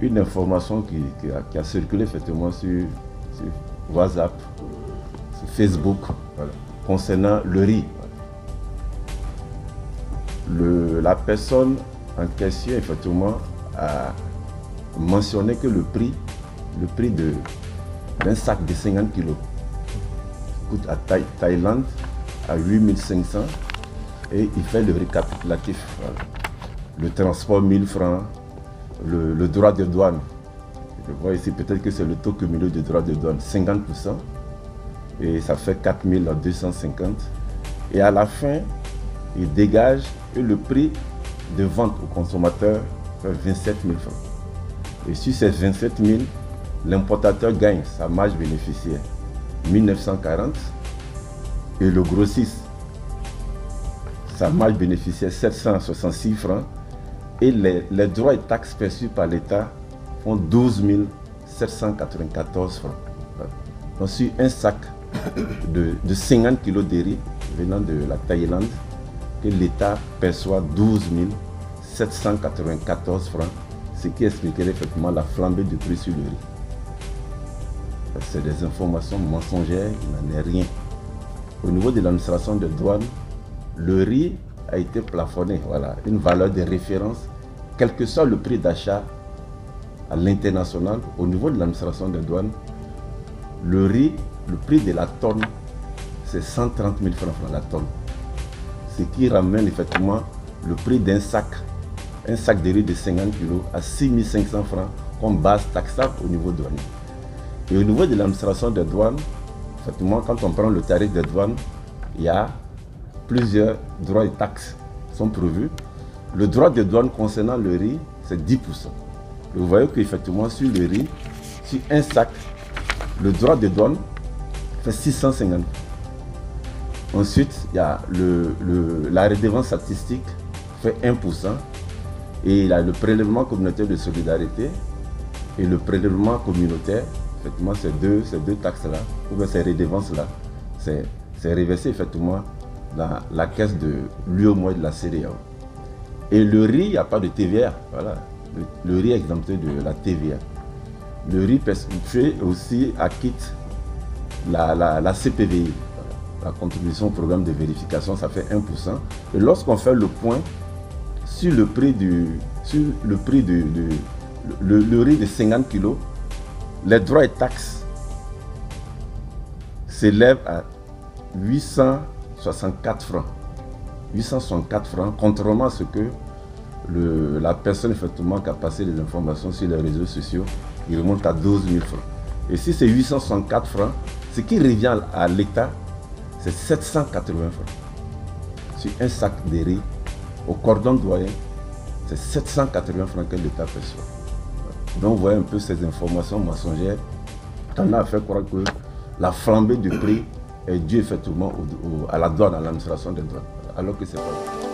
une information qui a circulé effectivement sur WhatsApp, sur Facebook, voilà, concernant le riz. La personne en question, effectivement, a mentionné que le prix d'un sac de 50 kg coûte à Thaïlande à 8500 et il fait le récapitulatif. Voilà. Le transport 1000 francs, le droit de douane. Je vois ici peut-être que c'est le taux cumulé de droit de douane, 50%. Et ça fait 4250. Et à la fin, il dégage que le prix de vente au consommateur fait 27 000 francs. Et sur ces 27 000, l'importateur gagne sa marge bénéficiaire 1940 et le grossiste sa marge bénéficiaire 766 francs et les droits et taxes perçus par l'État font 12 794 francs. Donc sur un sac de 50 kg de riz venant de la Thaïlande, que l'État perçoit 12 794 francs, ce qui expliquerait effectivement la flambée du prix sur le riz. C'est des informations mensongères, il n'en est rien. Au niveau de l'administration de douane, le riz a été plafonné, voilà, une valeur de référence, quel que soit le prix d'achat à l'international. Au niveau de l'administration de douane, le riz, le prix de la tonne, c'est 130 000 francs la tonne. Ce qui ramène effectivement le prix d'un sac de riz de 50 kg à 6 500 francs comme base taxable au niveau douanier. Et au niveau de l'administration des douanes, effectivement, quand on prend le tarif des douanes, il y a plusieurs droits et taxes qui sont prévus. Le droit de douane concernant le riz, c'est 10%. Et vous voyez qu'effectivement, sur le riz, sur un sac, le droit de douane fait 650. Ensuite, il y a la redevance statistique fait 1%. Et il y a le prélèvement communautaire de solidarité et le prélèvement communautaire. Effectivement, ces deux taxes-là, ou bien ces redevances-là, c'est reversé effectivement dans la caisse de l'UEMOA de la CEDEAO. Et le riz, il n'y a pas de TVA. Voilà. Le riz est exempté de la TVA. Le riz fait aussi acquitte la CPVI, la contribution au programme de vérification, ça fait 1%. Et lorsqu'on fait le point sur le prix le riz de 50 kg, les droits et taxes s'élèvent à 864 francs. 864 francs, contrairement à ce que la personne effectivement qui a passé les informations sur les réseaux sociaux, il remonte à 12 000 francs. Et si c'est 864 francs, ce qui revient à l'État, c'est 780 francs. Sur un sac de riz, au cordon douanier, c'est 780 francs que l'État perçoit. Donc vous voyez un peu ces informations mensongères. On a fait croire que la flambée du prix est due effectivement à la douane, à l'administration des douanes, alors que c'est pas vrai.